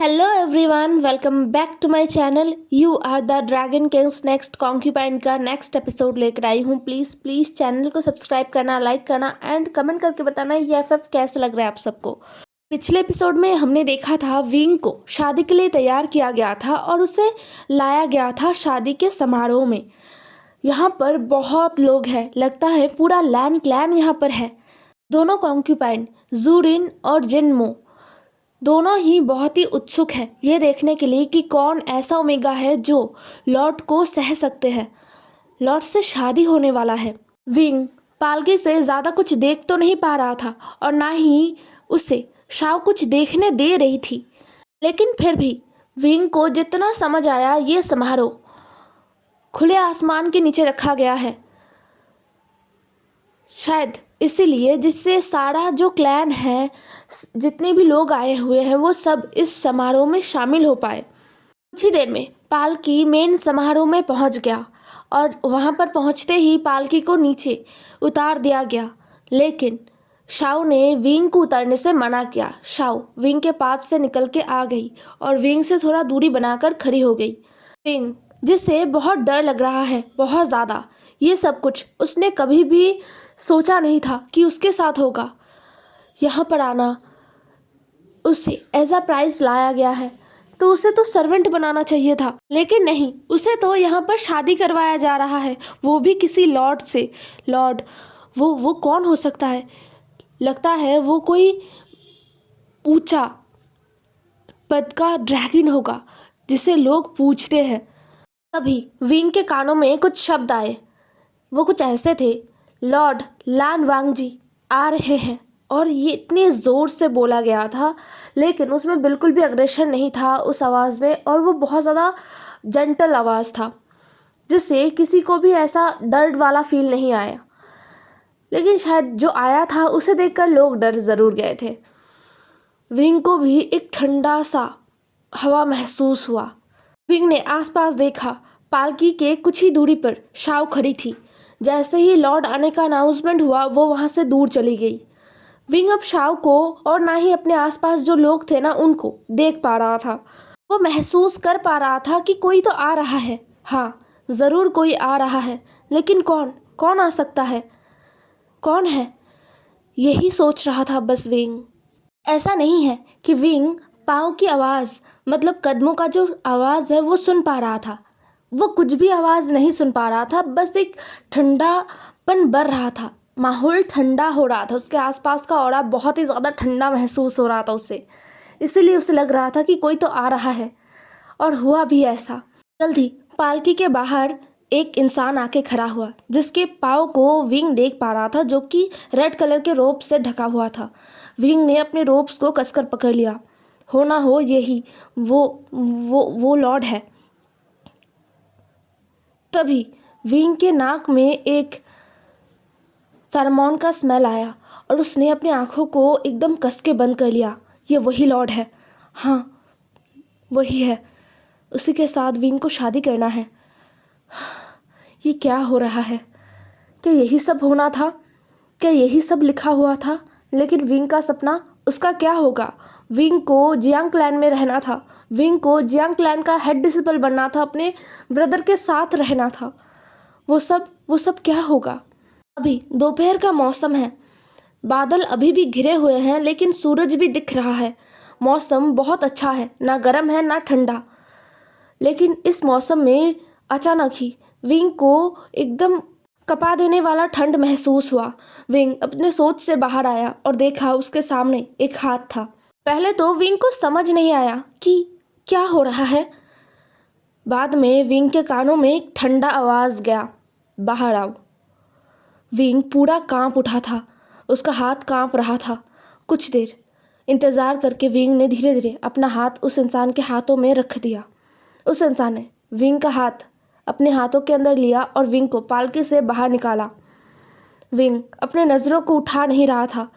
Hello everyone, welcome back to my channel. You are the dragon king's next concubine का next episode लेकर आई हूँ। Please please channel को subscribe करना, like करना एंड कमेंट करके बताना ये एफएफ कैसा लग रहा है आप सबको। पिछले एपिसोड में हमने देखा था विंग को शादी के लिए तैयार किया गया था और उसे लाया गया था शादी के समारोह में। यहाँ पर बहुत लोग हैं, लगता है पूरा लैन क्लैन यहाँ पर है। दोनों कॉन्क्यूपाइन जूरिन और जिनमो दोनों ही बहुत ही उत्सुक हैं ये देखने के लिए कि कौन ऐसा ओमेगा है जो लॉर्ड को सह सकते हैं। लॉर्ड से शादी होने वाला है। विंग पालकी से ज़्यादा कुछ देख तो नहीं पा रहा था और ना ही उसे शाव कुछ देखने दे रही थी, लेकिन फिर भी विंग को जितना समझ आया ये समारोह खुले आसमान के नीचे रखा गया है, शायद इसीलिए जिससे सारा जो क्लैन है, जितने भी लोग आए हुए हैं वो सब इस समारोह में शामिल हो पाए। कुछ ही देर में पालकी मेन समारोह में पहुंच गया और वहां पर पहुंचते ही पालकी को नीचे उतार दिया गया, लेकिन शाओ ने विंग को उतरने से मना किया। शाओ विंग के पास से निकल के आ गई और विंग से थोड़ा दूरी बनाकर खड़ी हो गई। विंग जिसे बहुत डर लग रहा है, बहुत ज़्यादा, ये सब कुछ उसने कभी भी सोचा नहीं था कि उसके साथ होगा। यहाँ पर आना उसे एज अ प्राइज लाया गया है तो उसे तो सर्वेंट बनाना चाहिए था, लेकिन नहीं, उसे तो यहाँ पर शादी करवाया जा रहा है, वो भी किसी लॉर्ड से। लॉर्ड वो कौन हो सकता है? लगता है वो कोई ऊंचा पद का ड्रैगन होगा जिसे लोग पूछते हैं। तभी विंग के कानों में कुछ शब्द आए। वो कुछ ऐसे थे, लॉर्ड लान वांगजी आ रहे हैं। और ये इतने ज़ोर से बोला गया था, लेकिन उसमें बिल्कुल भी अग्रेशन नहीं था उस आवाज़ में, और वो बहुत ज़्यादा जेंटल आवाज़ था जिससे किसी को भी ऐसा डर वाला फील नहीं आया। लेकिन शायद जो आया था उसे देखकर लोग डर ज़रूर गए थे। विंग को भी एक ठंडा सा हवा महसूस हुआ। विंग ने आसपास देखा, पालकी के कुछ ही दूरी पर शाव खड़ी थी। जैसे ही लॉर्ड आने का अनाउंसमेंट हुआ वो वहाँ से दूर चली गई। विंग अब शाव को और ना ही अपने आसपास जो लोग थे ना उनको देख पा रहा था। वो महसूस कर पा रहा था कि कोई तो आ रहा है। हाँ, ज़रूर कोई आ रहा है, लेकिन कौन कौन आ सकता है? कौन है? यही सोच रहा था बस विंग। ऐसा नहीं है कि विंग पाँव की आवाज़, मतलब कदमों का जो आवाज़ है वो सुन पा रहा था। वो कुछ भी आवाज़ नहीं सुन पा रहा था, बस एक ठंडापन बढ़ रहा था, माहौल ठंडा हो रहा था, उसके आसपास का ऑरा बहुत ही ज़्यादा ठंडा महसूस हो रहा था उसे। इसीलिए उसे लग रहा था कि कोई तो आ रहा है, और हुआ भी ऐसा। जल्दी पालकी के बाहर एक इंसान आके खड़ा हुआ जिसके पाँव को विंग देख पा रहा था, जो कि रेड कलर के रोप से ढका हुआ था। विंग ने अपने रोप्स को कसकर पकड़ लिया। हो ना हो यही वो लॉर्ड है। तभी विंग के नाक में एक फेरोमोन का स्मेल आया और उसने अपनी आंखों को एकदम कस के बंद कर लिया। ये वही लॉर्ड है, हाँ वही है, उसी के साथ विंग को शादी करना है। ये क्या हो रहा है? क्या यही सब होना था? क्या यही सब लिखा हुआ था? लेकिन विंग का सपना, उसका क्या होगा? विंग को जियांग क्लैन में रहना था, विंग को जियांग क्लैन का हेड डिसिपल बनना था, अपने ब्रदर के साथ रहना था। वो सब क्या होगा? अभी दोपहर का मौसम है, बादल अभी भी घिरे हुए हैं, लेकिन सूरज भी दिख रहा है। मौसम बहुत अच्छा है, ना गर्म है ना ठंडा। लेकिन इस मौसम में अचानक ही विंग को एकदम कपा देने वाला ठंड महसूस हुआ। विंग अपने सोच से बाहर आया और देखा उसके सामने एक हाथ था। पहले तो विंग को समझ नहीं आया कि क्या हो रहा है। बाद में विंग के कानों में एक ठंडा आवाज़ गया, बाहर आओ। विंग पूरा कांप उठा था, उसका हाथ कांप रहा था। कुछ देर इंतज़ार करके विंग ने धीरे धीरे अपना हाथ उस इंसान के हाथों में रख दिया। उस इंसान ने विंग का हाथ अपने हाथों के अंदर लिया और विंग को पालकी से बाहर निकाला। विंग अपने नज़रों को उठा नहीं रहा था।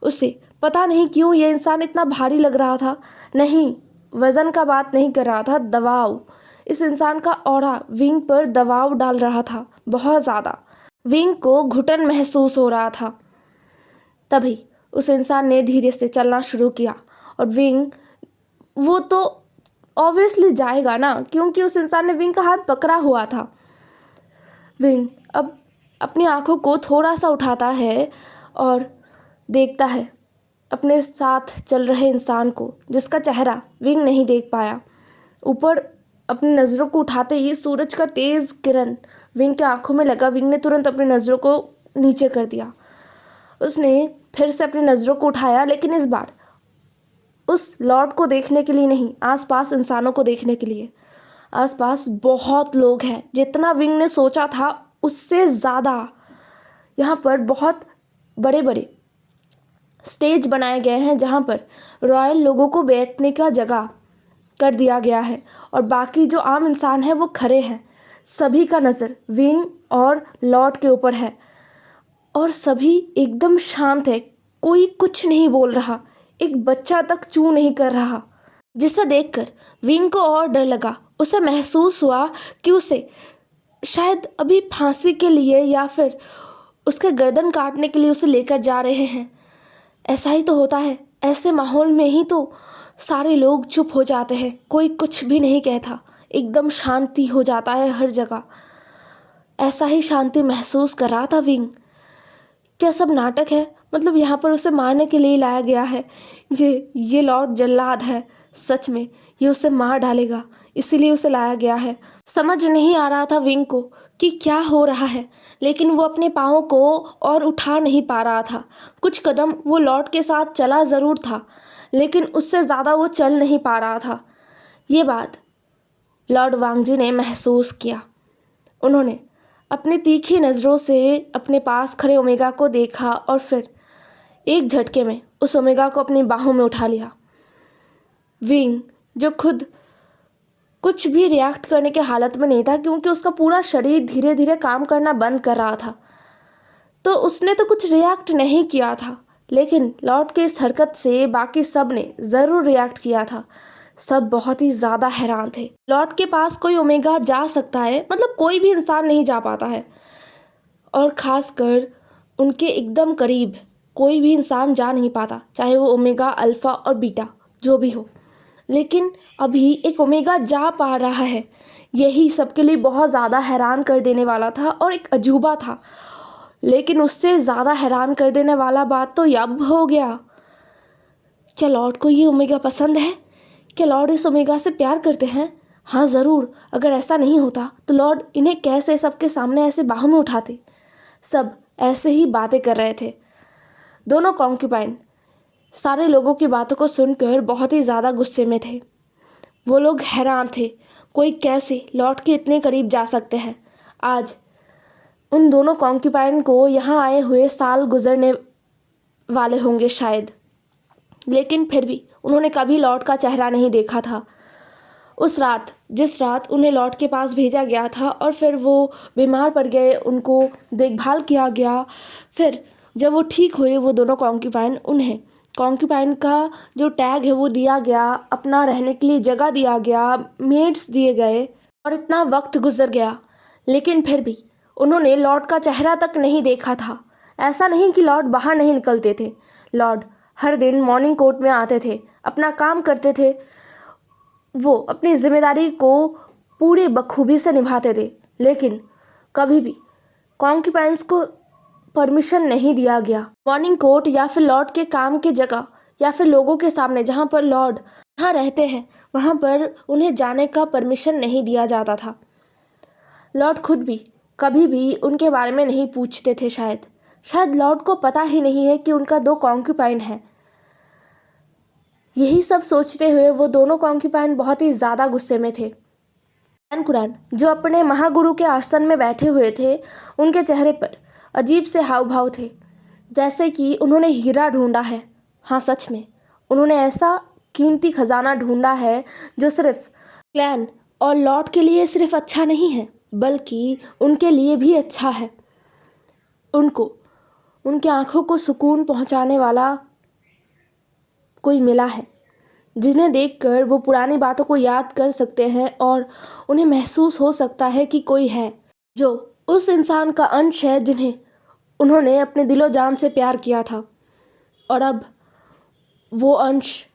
उसे पता नहीं क्यों ये इंसान इतना भारी लग रहा था। नहीं, वज़न का बात नहीं कर रहा था, दबाव। इस इंसान का ऑरा विंग पर दबाव डाल रहा था, बहुत ज़्यादा। विंग को घुटन महसूस हो रहा था। तभी उस इंसान ने धीरे से चलना शुरू किया और विंग वो तो ऑब्वियसली जाएगा ना, क्योंकि उस इंसान ने विंग का हाथ पकड़ा हुआ था। विंग अब अपनी आंखों को थोड़ा सा उठाता है और देखता है अपने साथ चल रहे इंसान को, जिसका चेहरा विंग नहीं देख पाया। ऊपर अपनी नज़रों को उठाते ही सूरज का तेज़ किरण विंग के आंखों में लगा। विंग ने तुरंत अपनी नज़रों को नीचे कर दिया। उसने फिर से अपनी नज़रों को उठाया, लेकिन इस बार उस लॉर्ड को देखने के लिए नहीं, आसपास इंसानों को देखने के लिए। आसपास बहुत लोग हैं, जितना विंग ने सोचा था उससे ज़्यादा। यहाँ पर बहुत बड़े बड़े स्टेज बनाए गए हैं, जहाँ पर रॉयल लोगों को बैठने का जगह कर दिया गया है और बाकी जो आम इंसान है वो खड़े हैं। सभी का नज़र विंग और लॉर्ड के ऊपर है और सभी एकदम शांत है। कोई कुछ नहीं बोल रहा, एक बच्चा तक चू नहीं कर रहा, जिसे देखकर विंग को और डर लगा। उसे महसूस हुआ कि उसे शायद अभी फांसी के लिए या फिर उसके गर्दन काटने के लिए उसे लेकर जा रहे हैं। ऐसा ही तो होता है, ऐसे माहौल में ही तो सारे लोग चुप हो जाते हैं, कोई कुछ भी नहीं कहता, एकदम शांति हो जाता है हर जगह। ऐसा ही शांति महसूस कर रहा था विंग। क्या सब नाटक है? मतलब यहाँ पर उसे मारने के लिए लाया गया है। ये लॉर्ड जल्लाद है, सच में ये उसे मार डालेगा, इसीलिए उसे लाया गया है। समझ नहीं आ रहा था विंग को कि क्या हो रहा है, लेकिन वो अपने पाँव को और उठा नहीं पा रहा था। कुछ कदम वो लॉर्ड के साथ चला ज़रूर था, लेकिन उससे ज़्यादा वो चल नहीं पा रहा था। ये बात लॉर्ड वांगजी ने महसूस किया। उन्होंने अपनी तीखी नज़रों से अपने पास खड़े ओमेगा को देखा और फिर एक झटके में उस ओमेगा को अपनी बाहों में उठा लिया। विंग, जो खुद कुछ भी रिएक्ट करने के हालत में नहीं था, क्योंकि उसका पूरा शरीर धीरे धीरे काम करना बंद कर रहा था, तो उसने तो कुछ रिएक्ट नहीं किया था। लेकिन लॉर्ड के इस हरकत से बाकी सब ने ज़रूर रिएक्ट किया था। सब बहुत ही ज़्यादा हैरान थे। लॉर्ड के पास कोई ओमेगा जा सकता है, मतलब कोई भी इंसान नहीं जा पाता है, और ख़ासकर उनके एकदम करीब कोई भी इंसान जा नहीं पाता, चाहे वो ओमेगा, अल्फ़ा और बीटा जो भी हो। लेकिन अभी एक ओमेगा जा पा रहा है, यही सबके लिए बहुत ज़्यादा हैरान कर देने वाला था और एक अजूबा था। लेकिन उससे ज़्यादा हैरान कर देने वाला बात तो अब हो गया। क्या लॉर्ड को ये ओमेगा पसंद है? क्या लॉर्ड इस ओमेगा से प्यार करते हैं? हाँ ज़रूर। अगर ऐसा नहीं होता तो लॉर्ड इन्हें कैसे सबके सामने ऐसे बाहों में उठाते? सब ऐसे ही बातें कर रहे थे। दोनों कॉन्क्यूपाइन सारे लोगों की बातों को सुनकर बहुत ही ज़्यादा गुस्से में थे। वो लोग हैरान थे, कोई कैसे लॉर्ड के इतने करीब जा सकते हैं। आज उन दोनों कॉन्क्यूपाइन को यहाँ आए हुए साल गुजरने वाले होंगे शायद, लेकिन फिर भी उन्होंने कभी लॉर्ड का चेहरा नहीं देखा था। उस रात, जिस रात उन्हें लॉर्ड के पास भेजा गया था और फिर वो बीमार पड़ गए, उनको देखभाल किया गया, फिर जब वो ठीक हुए, वो दोनों कॉन्क्यूपाइन, उन्हें कॉन्क्यूपाइन का जो टैग है वो दिया गया, अपना रहने के लिए जगह दिया गया, मेड्स दिए गए, और इतना वक्त गुजर गया, लेकिन फिर भी उन्होंने लॉर्ड का चेहरा तक नहीं देखा था। ऐसा नहीं कि लॉर्ड बाहर नहीं निकलते थे, लॉर्ड हर दिन मॉर्निंग कोर्ट में आते थे, अपना काम करते थे, वो अपनी जिम्मेदारी को पूरी बखूबी से निभाते थे, लेकिन कभी भी कॉन्क्यूपाइंस को परमिशन नहीं दिया गया। मॉर्निंग कोर्ट या फिर लॉर्ड के काम के जगह या फिर लोगों के सामने जहाँ पर लॉर्ड जहाँ रहते हैं वहाँ पर उन्हें जाने का परमिशन नहीं दिया जाता था। लॉर्ड खुद भी कभी भी उनके बारे में नहीं पूछते थे। शायद लॉर्ड को पता ही नहीं है कि उनका 2 कॉन्क्यूपाइन है। यही सब सोचते हुए वो दोनों कॉन्क्यूपाइन बहुत ही ज़्यादा गुस्से में थे। कुरान जो अपने महागुरु के आसन में बैठे हुए थे, उनके चेहरे पर अजीब से हाव भाव थे, जैसे कि उन्होंने हीरा ढूंढा है। हाँ, सच में उन्होंने ऐसा कीमती खजाना ढूंढा है जो सिर्फ क्लैन और लॉर्ड के लिए सिर्फ अच्छा नहीं है, बल्कि उनके लिए भी अच्छा है। उनको उनकी आंखों को सुकून पहुंचाने वाला कोई मिला है, जिन्हें देखकर वो पुरानी बातों को याद कर सकते हैं और उन्हें महसूस हो सकता है कि कोई है जो उस इंसान का अंश है जिन्हें उन्होंने अपने दिलो जान से प्यार किया था, और अब वो अंश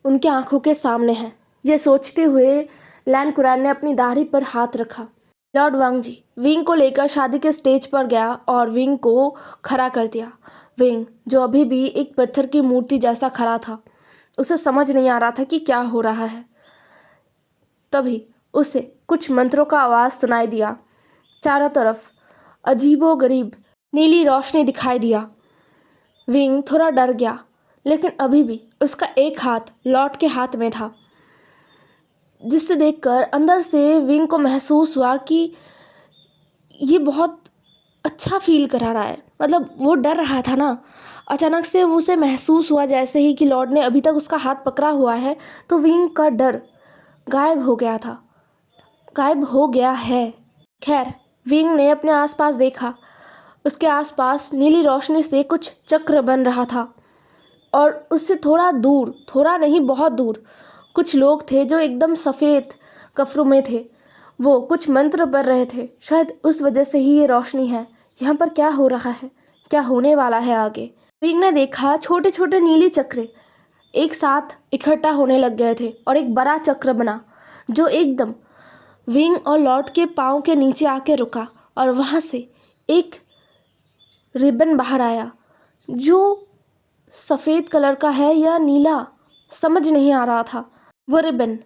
उनके आंखों के सामने है। ये सोचते हुए लैन कुरान ने अपनी दाढ़ी पर हाथ रखा। लॉर्ड वांगजी विंग को लेकर शादी के स्टेज पर गया और विंग को खड़ा कर दिया। विंग, जो अभी भी एक पत्थर की मूर्ति जैसा खड़ा था, उसे समझ नहीं आ रहा था कि क्या हो रहा है। तभी उसे कुछ मंत्रों का आवाज़ सुनाई दिया। चारों तरफ अजीबोगरीब नीली रोशनी दिखाई दिया। विंग थोड़ा डर गया, लेकिन अभी भी उसका एक हाथ लॉर्ड के हाथ में था, जिसे देखकर अंदर से विंग को महसूस हुआ कि ये बहुत अच्छा फील करा रहा है। मतलब वो डर रहा था ना, अचानक से उसे महसूस हुआ जैसे ही कि लॉर्ड ने अभी तक उसका हाथ पकड़ा हुआ है, तो विंग का डर गायब हो गया था, गायब हो गया है। खैर, विंग ने अपने आसपास देखा। उसके आसपास नीली रोशनी से कुछ चक्र बन रहा था और उससे थोड़ा दूर, थोड़ा नहीं बहुत दूर, कुछ लोग थे जो एकदम सफ़ेद कपड़ों में थे। वो कुछ मंत्र पढ़ रहे थे। शायद उस वजह से ही ये रोशनी है। यहाँ पर क्या हो रहा है, क्या होने वाला है आगे? विंग ने देखा छोटे छोटे नीली चक्र एक साथ इकट्ठा होने लग गए थे और एक बड़ा चक्र बना जो एकदम विंग और लॉर्ड के पाँव के नीचे आके रुका और वहाँ से एक रिबन बाहर आया जो सफ़ेद कलर का है या नीला, समझ नहीं आ रहा था। वो रिबन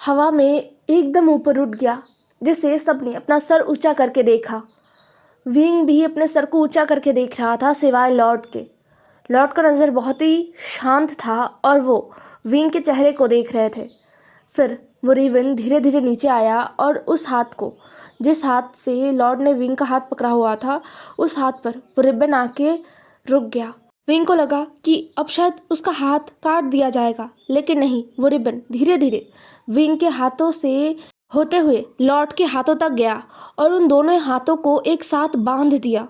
हवा में एकदम ऊपर उठ गया, जिसे सबने अपना सर ऊंचा करके देखा। विंग भी अपने सर को ऊंचा करके देख रहा था, सिवाय लॉर्ड के। लॉर्ड का नज़र बहुत ही शांत था और वो विंग के चेहरे को देख रहे थे। फिर वो रिबन धीरे धीरे नीचे आया और उस हाथ को, जिस हाथ से लॉर्ड ने विंग का हाथ पकड़ा हुआ था, उस हाथ पर वो रिबन आके रुक गया। विंग को लगा कि अब शायद उसका हाथ काट दिया जाएगा, लेकिन नहीं, वो रिबन धीरे धीरे विंग के हाथों से होते हुए लॉर्ड के हाथों तक गया और उन दोनों हाथों को एक साथ बांध दिया।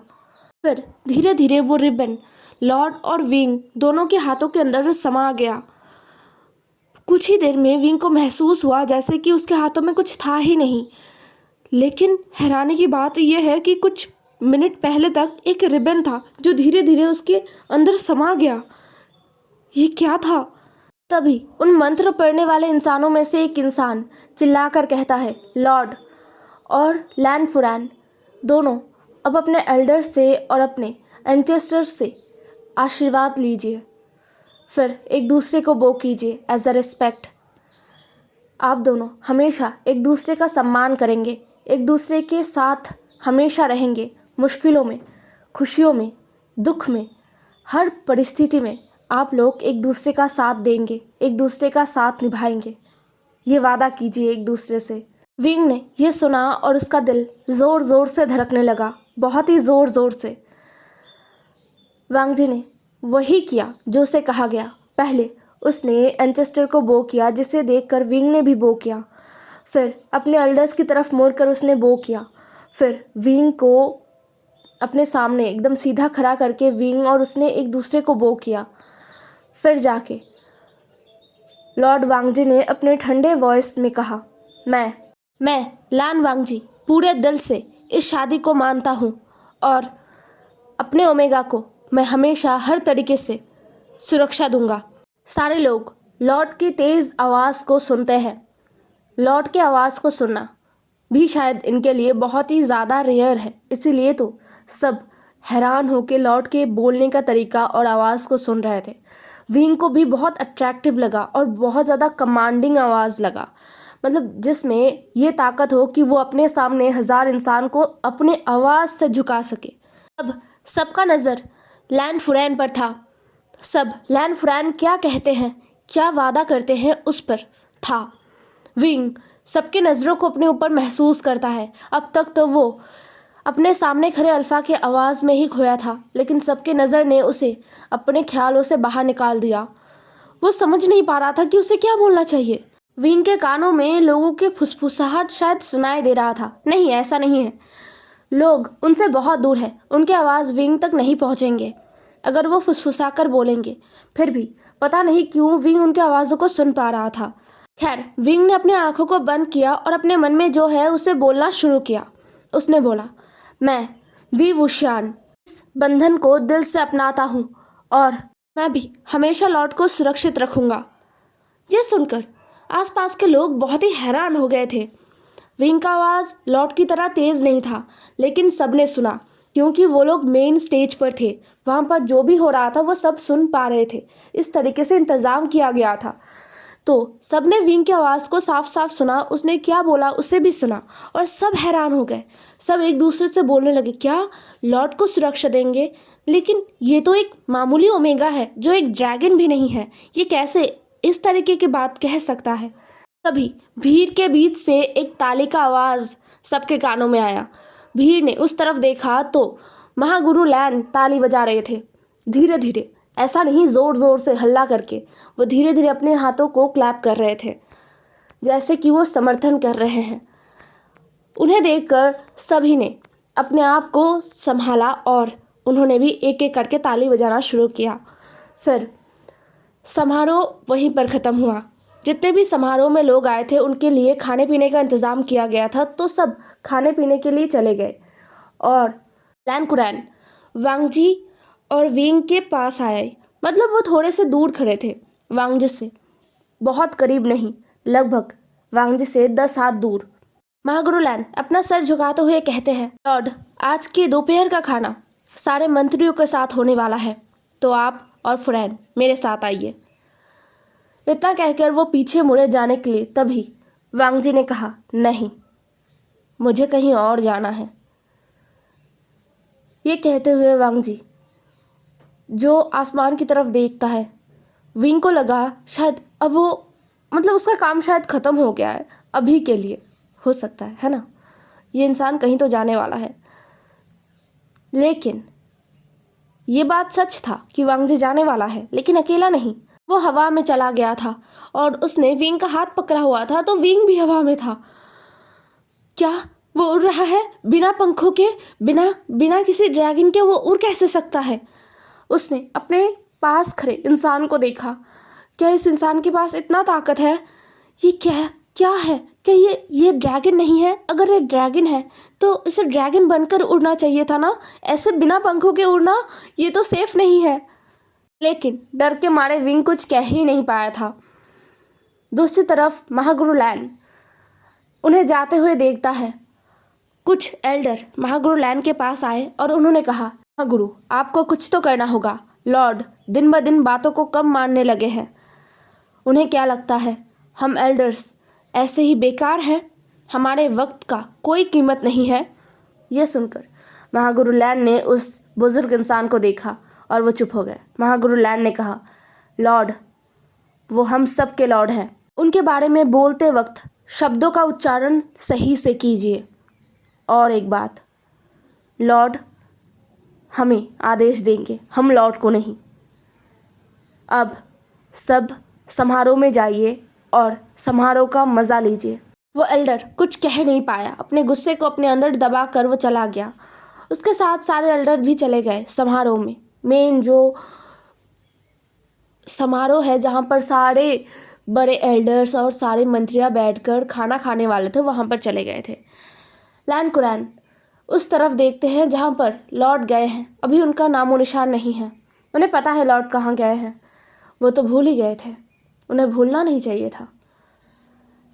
फिर धीरे धीरे वो रिबन लॉर्ड और विंग दोनों के हाथों के अंदर समा गया। कुछ ही देर में विंग को महसूस हुआ जैसे कि उसके हाथों में कुछ था ही नहीं। लेकिन हैरानी की बात यह है कि कुछ मिनट पहले तक एक रिबन था जो धीरे धीरे उसके अंदर समा गया। ये क्या था? तभी उन मंत्र पढ़ने वाले इंसानों में से एक इंसान चिल्लाकर कहता है, लॉर्ड और लैन फुरैन दोनों अब अपने एल्डर्स से और अपने एंसेस्टर्स से आशीर्वाद लीजिए। फिर एक दूसरे को बो कीजिए एज अ रिस्पेक्ट। आप दोनों हमेशा एक दूसरे का सम्मान करेंगे, एक दूसरे के साथ हमेशा रहेंगे, मुश्किलों में, खुशियों में, दुख में, हर परिस्थिति में आप लोग एक दूसरे का साथ देंगे, एक दूसरे का साथ निभाएंगे। ये वादा कीजिए एक दूसरे से। विंग ने यह सुना और उसका दिल ज़ोर ज़ोर से धड़कने लगा, बहुत ही ज़ोर ज़ोर से। वांगजी ने वही किया जो उसे कहा गया। पहले उसने एंसेस्टर को बो किया, जिसे देखकर विंग ने भी बो किया। फिर अपने एल्डर्स की तरफ मुड़कर उसने बो किया। फिर विंग को अपने सामने एकदम सीधा खड़ा करके विंग और उसने एक दूसरे को बो किया। फिर जाके लॉर्ड वांगजी ने अपने ठंडे वॉइस में कहा, मैं लैन वांगजी पूरे दिल से इस शादी को मानता हूँ और अपने ओमेगा को मैं हमेशा हर तरीके से सुरक्षा दूंगा। सारे लोग लॉर्ड की तेज़ आवाज़ को सुनते हैं। लॉर्ड की आवाज़ को सुनना भी शायद इनके लिए बहुत ही ज़्यादा रेयर है, इसीलिए तो सब हैरान होकर लॉर्ड के बोलने का तरीका और आवाज़ को सुन रहे थे। विंग को भी बहुत अट्रैक्टिव लगा और बहुत ज़्यादा कमांडिंग आवाज़ लगा, मतलब जिसमें ये ताकत हो कि वो अपने सामने 1000 इंसान को अपने आवाज़ से झुका सके। अब सबका नज़र लैन फुरैन पर था। सब लैन फुरैन क्या कहते हैं, क्या वादा करते हैं, उस पर था। विंग सबके नज़रों को अपने ऊपर महसूस करता है। अब तक तो वो अपने सामने खड़े अल्फ़ा के आवाज़ में ही खोया था, लेकिन सबके नज़र ने उसे अपने ख्यालों से बाहर निकाल दिया। वो समझ नहीं पा रहा था कि उसे क्या बोलना चाहिए। विंग के कानों में लोगों के फुसफुसाहट शायद सुनाई दे रहा था। नहीं, ऐसा नहीं है, लोग उनसे बहुत दूर हैं, उनकी आवाज़ विंग तक नहीं पहुंचेंगे अगर वो फुसफुसाकर बोलेंगे। फिर भी पता नहीं क्यों विंग उनकी आवाज़ों को सुन पा रहा था। खैर, विंग ने अपनी आंखों को बंद किया और अपने मन में जो है उसे बोलना शुरू किया। उसने बोला, मैं वी वुशियान इस बंधन को दिल से अपनाता हूँ और मैं भी हमेशा लॉर्ड को सुरक्षित रखूंगा। यह सुनकर आसपास के लोग बहुत ही हैरान हो गए थे। विंग का आवाज़ लॉर्ड की तरह तेज नहीं था, लेकिन सबने सुना क्योंकि वो लोग मेन स्टेज पर थे। वहाँ पर जो भी हो रहा था वो सब सुन पा रहे थे। इस तरीके से इंतज़ाम किया गया था। तो सबने विंग की आवाज़ को साफ साफ सुना। उसने क्या बोला उसे भी सुना और सब हैरान हो गए। सब एक दूसरे से बोलने लगे, क्या लॉर्ड को सुरक्षा देंगे? लेकिन ये तो एक मामूली ओमेगा है जो एक ड्रैगन भी नहीं है। ये कैसे इस तरीके की बात कह सकता है? तभी भीड़ के बीच से एक ताली का आवाज़ सबके कानों में आया। भीड़ ने उस तरफ देखा तो महागुरु लैन ताली बजा रहे थे। धीरे धीरे, ऐसा नहीं ज़ोर ज़ोर से हल्ला करके, वो धीरे धीरे अपने हाथों को क्लैप कर रहे थे, जैसे कि वो समर्थन कर रहे हैं। उन्हें देखकर सभी ने अपने आप को संभाला और उन्होंने भी एक एक करके ताली बजाना शुरू किया। फिर समारोह वहीं पर ख़त्म हुआ। जितने भी समारोह में लोग आए थे उनके लिए खाने पीने का इंतज़ाम किया गया था, तो सब खाने पीने के लिए चले गए और लैन कुरैन वांगजी और विंग के पास आए। मतलब वो थोड़े से दूर खड़े थे वांगजी से, बहुत करीब नहीं, लगभग वांगजी से 10 हाथ दूर। महागुरु लैन अपना सर झुकाते हुए कहते हैं, लॉर्ड, आज के दोपहर का खाना सारे मंत्रियों के साथ होने वाला है, तो आप और फुरैन मेरे साथ आइए। इतना कहकर वो पीछे मुड़े जाने के लिए, तभी वांगजी ने कहा, नहीं, मुझे कहीं और जाना है। ये कहते हुए वांगजी जो आसमान की तरफ देखता है, विंग को लगा शायद अब वो उसका काम शायद ख़त्म हो गया है अभी के लिए, हो सकता है ना, ये इंसान कहीं तो जाने वाला है। लेकिन ये बात सच था कि वांगजी जाने वाला है, लेकिन अकेला नहीं, वो हवा में चला गया था और उसने विंग का हाथ पकड़ा हुआ था, तो विंग भी हवा में था। क्या वो उड़ रहा है बिना पंखों के, बिना किसी ड्रैगन के? वो उड़ कैसे सकता है? उसने अपने पास खड़े इंसान को देखा। क्या इस इंसान के पास इतना ताकत है? ये क्या है? क्या ये ड्रैगन नहीं है? अगर ये ड्रैगन है तो इसे ड्रैगन बनकर उड़ना चाहिए था ना, ऐसे बिना पंखों के उड़ना ये तो सेफ नहीं है। लेकिन डर के मारे विंग कुछ कह ही नहीं पाया था। दूसरी तरफ महागुरु लैन उन्हें जाते हुए देखता है। कुछ एल्डर महागुरु लैन के पास आए और उन्होंने कहा, महागुरु, आपको कुछ तो करना होगा। लॉर्ड दिन ब दिन बातों को कम मानने लगे हैं। उन्हें क्या लगता है हम एल्डर्स ऐसे ही बेकार हैं? हमारे वक्त का कोई कीमत नहीं है? ये सुनकर महागुरु लैन ने उस बुजुर्ग इंसान को देखा और वो चुप हो गए। महागुरु लैन ने कहा, लॉर्ड, वो हम सब के लॉर्ड हैं। उनके बारे में बोलते वक्त शब्दों का उच्चारण सही से कीजिए। और एक बात, लॉर्ड हमें आदेश देंगे, हम लॉर्ड को नहीं। अब सब समारोह में जाइए और समारोह का मज़ा लीजिए। वो एल्डर कुछ कह नहीं पाया, अपने गुस्से को अपने अंदर दबा कर वो चला गया। उसके साथ सारे एल्डर भी चले गए समारोह में। मेन जो समारोह है जहाँ पर सारे बड़े एल्डर्स और सारे मंत्रियाँ बैठकर खाना खाने वाले थे, वहाँ पर चले गए थे। लैन कुरैन उस तरफ देखते हैं जहाँ पर लॉर्ड गए हैं। अभी उनका नामो निशान नहीं है। उन्हें पता है लॉर्ड कहाँ गए हैं, वो तो भूल ही गए थे, उन्हें भूलना नहीं चाहिए था।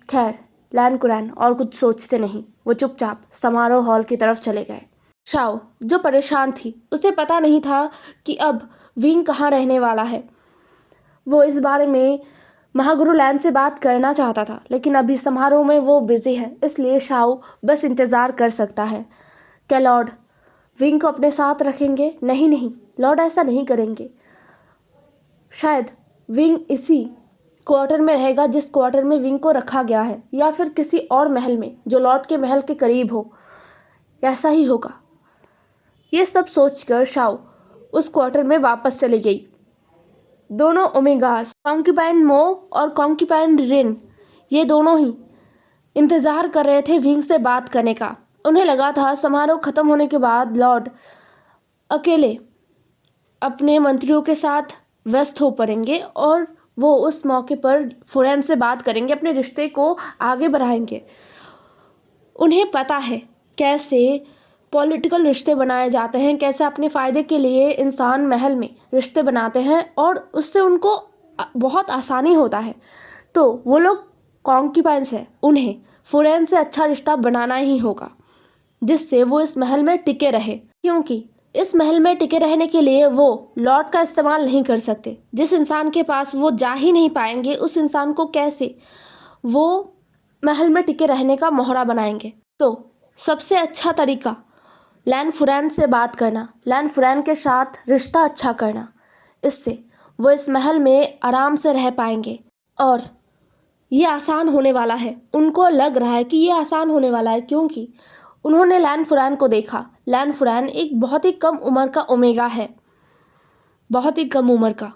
खैर, लैन कुरैन और कुछ सोचते नहीं, वो चुपचाप समारोह हॉल की तरफ चले गए। शाओ जो परेशान थी, उसे पता नहीं था कि अब विंग कहाँ रहने वाला है। वो इस बारे में महागुरु लैन से बात करना चाहता था, लेकिन अभी समारोह में वो बिजी है, इसलिए शाओ बस इंतज़ार कर सकता है। क्या लॉर्ड विंग को अपने साथ रखेंगे? नहीं, लॉर्ड ऐसा नहीं करेंगे। शायद विंग इसी क्वार्टर में रहेगा जिस क्वार्टर में विंग को रखा गया है, या फिर किसी और महल में जो लॉर्ड के महल के करीब हो। ऐसा ही होगा। ये सब सोचकर शाओ उस क्वार्टर में वापस चली गई। दोनों ओमेगास, कॉन्क्यूपाइन मो और कॉन्क्यूपाइन रिन, ये दोनों ही इंतज़ार कर रहे थे विंग से बात करने का। उन्हें लगा था समारोह ख़त्म होने के बाद लॉर्ड अकेले अपने मंत्रियों के साथ व्यस्त हो पड़ेंगे और वो उस मौके पर फुरैन से बात करेंगे, अपने रिश्ते को आगे बढ़ाएंगे। उन्हें पता है कैसे पॉलिटिकल रिश्ते बनाए जाते हैं, कैसे अपने फ़ायदे के लिए इंसान महल में रिश्ते बनाते हैं और उससे उनको बहुत आसानी होता है। तो वो लोग कॉन्क्यूपाइंस है, उन्हें फुरेन से अच्छा रिश्ता बनाना ही होगा जिससे वो इस महल में टिके रहे, क्योंकि इस महल में टिके रहने के लिए वो लॉर्ड का इस्तेमाल नहीं कर सकते। जिस इंसान के पास वो जा ही नहीं पाएंगे, उस इंसान को कैसे वो महल में टिके रहने का मोहरा बनाएंगे। तो सबसे अच्छा तरीका लैन फुरैन से बात करना, लैन फुरैन के साथ रिश्ता अच्छा करना, इससे वो इस महल में आराम से रह पाएंगे। और ये आसान होने वाला है, उनको लग रहा है कि ये आसान होने वाला है, क्योंकि उन्होंने लैन फुरैन को देखा। लैन फुरैन एक बहुत ही कम उम्र का ओमेगा है, बहुत ही कम उम्र का।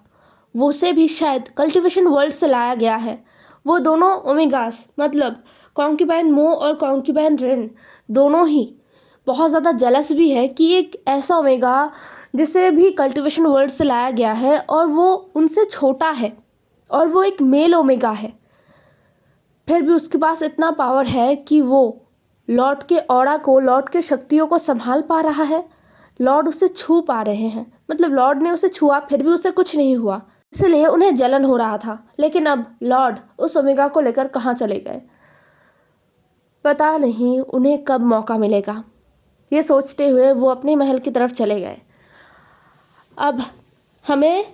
वो उसे भी शायद कल्टिवेशन वर्ल्ड से लाया गया है। वो दोनों ओमेगास मतलब कॉन्क्यूबाइन मो और कॉन्क्यूबाइन रेन दोनों ही बहुत ज़्यादा जेलस भी है कि एक ऐसा ओमेगा जिसे भी कल्टिवेशन वर्ल्ड से लाया गया है और वो उनसे छोटा है और वो एक मेल ओमेगा है, फिर भी उसके पास इतना पावर है कि वो लॉर्ड के ऑरा को, लॉर्ड के शक्तियों को संभाल पा रहा है। लॉर्ड उसे छू पा रहे हैं, मतलब लॉर्ड ने उसे छुआ फिर भी उसे कुछ नहीं हुआ, इसलिए उन्हें जलन हो रहा था। लेकिन अब लॉर्ड उस ओमेगा को लेकर कहाँ चले गए, पता नहीं उन्हें कब मौका मिलेगा। ये सोचते हुए वो अपने महल की तरफ चले गए। अब हमें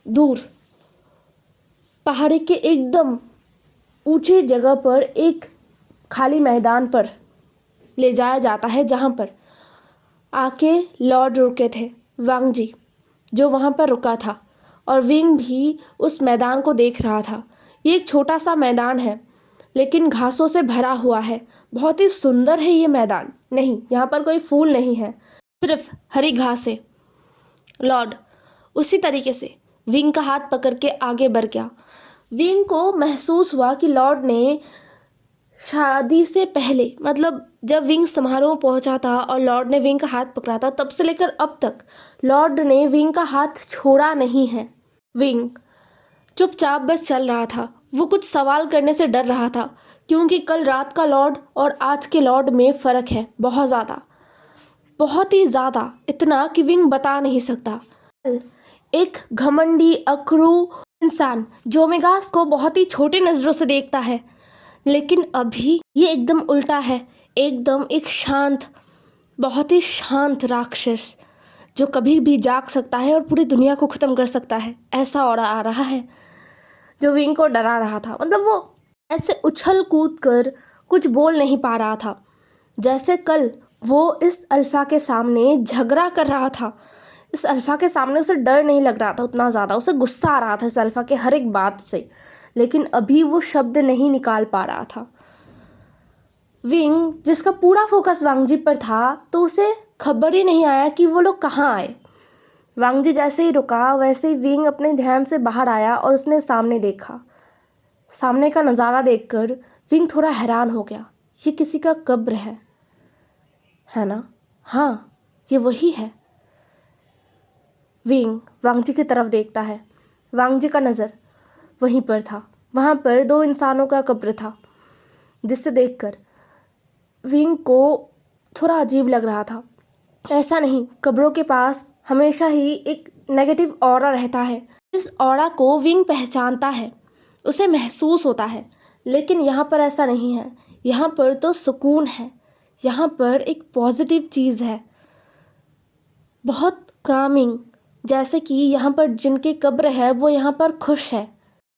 दूर पहाड़ी के एकदम ऊंची जगह पर एक खाली मैदान पर ले जाया जाता है, जहाँ पर आके लॉर्ड रुके थे, वांग जी जो वहाँ पर रुका था, और विंग भी उस मैदान को देख रहा था। ये एक छोटा सा मैदान है लेकिन घासों से भरा हुआ है, बहुत ही सुंदर है ये मैदान। नहीं, यहाँ पर कोई फूल नहीं है, सिर्फ हरी घास है। लॉर्ड उसी तरीके से विंग का हाथ पकड़ के आगे बढ़ गया। विंग को महसूस हुआ कि लॉर्ड ने शादी से पहले, मतलब जब विंग समारोह पहुंचा था और लॉर्ड ने विंग का हाथ पकड़ा था, तब से लेकर अब तक लॉर्ड ने विंग का हाथ छोड़ा नहीं है। विंग चुपचाप बस चल रहा था। वो कुछ सवाल करने से डर रहा था, क्योंकि कल रात का लॉर्ड और आज के लॉर्ड में फ़र्क है, बहुत ज़्यादा, बहुत ही ज़्यादा, इतना कि विंग बता नहीं सकता। एक घमंडी अकड़ू इंसान जो ओमेगास को बहुत ही छोटी नज़रों से देखता है, लेकिन अभी ये एकदम उल्टा है, एकदम एक शांत, बहुत ही शांत राक्षस जो कभी भी जाग सकता है और पूरी दुनिया को ख़त्म कर सकता है, ऐसा ऑरा आ रहा है जो विंग को डरा रहा था। मतलब वो ऐसे उछल कूद कर कुछ बोल नहीं पा रहा था, जैसे कल वो इस अल्फ़ा के सामने झगड़ा कर रहा था। इस अल्फ़ा के सामने उसे डर नहीं लग रहा था उतना ज़्यादा, उसे गुस्सा आ रहा था इस अल्फ़ा के हर एक बात से, लेकिन अभी वो शब्द नहीं निकाल पा रहा था। विंग जिसका पूरा फोकस वांग जी पर था, तो उसे खबर ही नहीं आया कि वो लोग कहाँ आए। वांग जी जैसे ही रुका वैसे ही विंग अपने ध्यान से बाहर आया और उसने सामने देखा। सामने का नज़ारा देखकर विंग थोड़ा हैरान हो गया। ये किसी का कब्र है ना? हाँ, ये वही है। विंग वांग जी की तरफ देखता है। वांग जी का नज़र वहीं पर था। वहाँ पर दो इंसानों का कब्र था, जिससे देखकर विंग को थोड़ा अजीब लग रहा था। ऐसा नहीं, कब्रों के पास हमेशा ही एक नेगेटिव ऑरा रहता है। इस ऑरा को विंग पहचानता है, उसे महसूस होता है, लेकिन यहाँ पर ऐसा नहीं है। यहाँ पर तो सुकून है, यहाँ पर एक पॉजिटिव चीज़ है, बहुत कामिंग, जैसे कि यहाँ पर जिनके कब्र है वो यहाँ पर खुश है।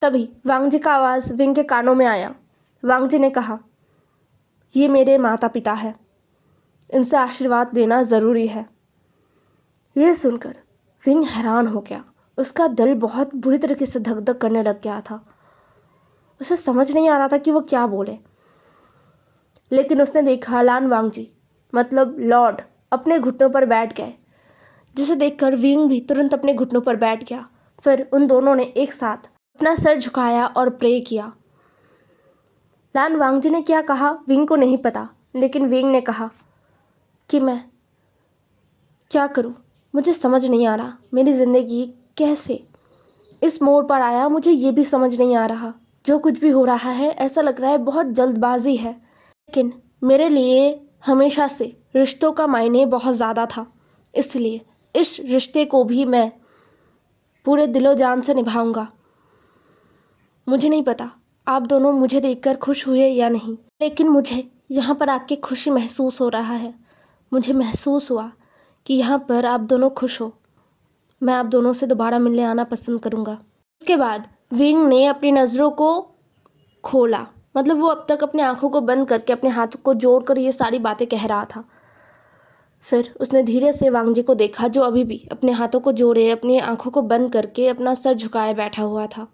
तभी वांग जी का आवाज़ विंग के कानों में आया। वांग जी ने कहा, ये मेरे माता पिता है, इनसे आशीर्वाद लेना ज़रूरी है। ये सुनकर विंग हैरान हो गया। उसका दिल बहुत बुरी तरीके से धक धक करने लग गया था। उसे समझ नहीं आ रहा था कि वो क्या बोले, लेकिन उसने देखा लान वांग जी मतलब लॉर्ड अपने घुटनों पर बैठ गए, जिसे देखकर विंग भी तुरंत अपने घुटनों पर बैठ गया। फिर उन दोनों ने एक साथ अपना सर झुकाया और प्रे किया। लान वांग जी ने क्या कहा विंग को नहीं पता, लेकिन विंग ने कहा कि मैं क्या करूं, मुझे समझ नहीं आ रहा, मेरी ज़िंदगी कैसे इस मोड़ पर आया, मुझे ये भी समझ नहीं आ रहा। जो कुछ भी हो रहा है ऐसा लग रहा है बहुत जल्दबाजी है, लेकिन मेरे लिए हमेशा से रिश्तों का मायने बहुत ज़्यादा था, इसलिए इस रिश्ते को भी मैं पूरे दिलो जान से निभाऊंगा। मुझे नहीं पता आप दोनों मुझे देखकर खुश हुए या नहीं, लेकिन मुझे यहाँ पर आके खुशी महसूस हो रहा है। मुझे महसूस हुआ कि यहाँ पर आप दोनों खुश हो। मैं आप दोनों से दोबारा मिलने आना पसंद करूँगा। उसके बाद विंग ने अपनी नज़रों को खोला, मतलब वो अब तक अपनी आंखों को बंद करके अपने हाथों को जोड़कर ये सारी बातें कह रहा था। फिर उसने धीरे से वांग जी को देखा, जो अभी भी अपने हाथों को जोड़े अपनी आंखों को बंद करके अपना सर झुकाए बैठा हुआ था।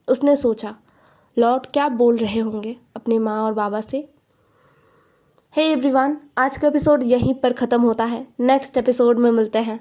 उसने सोचा, लॉर्ड क्या बोल रहे होंगे अपने माँ और बाबा से। हे एवरीवन, आज का एपिसोड यहीं पर ख़त्म होता है। नेक्स्ट एपिसोड में मिलते हैं।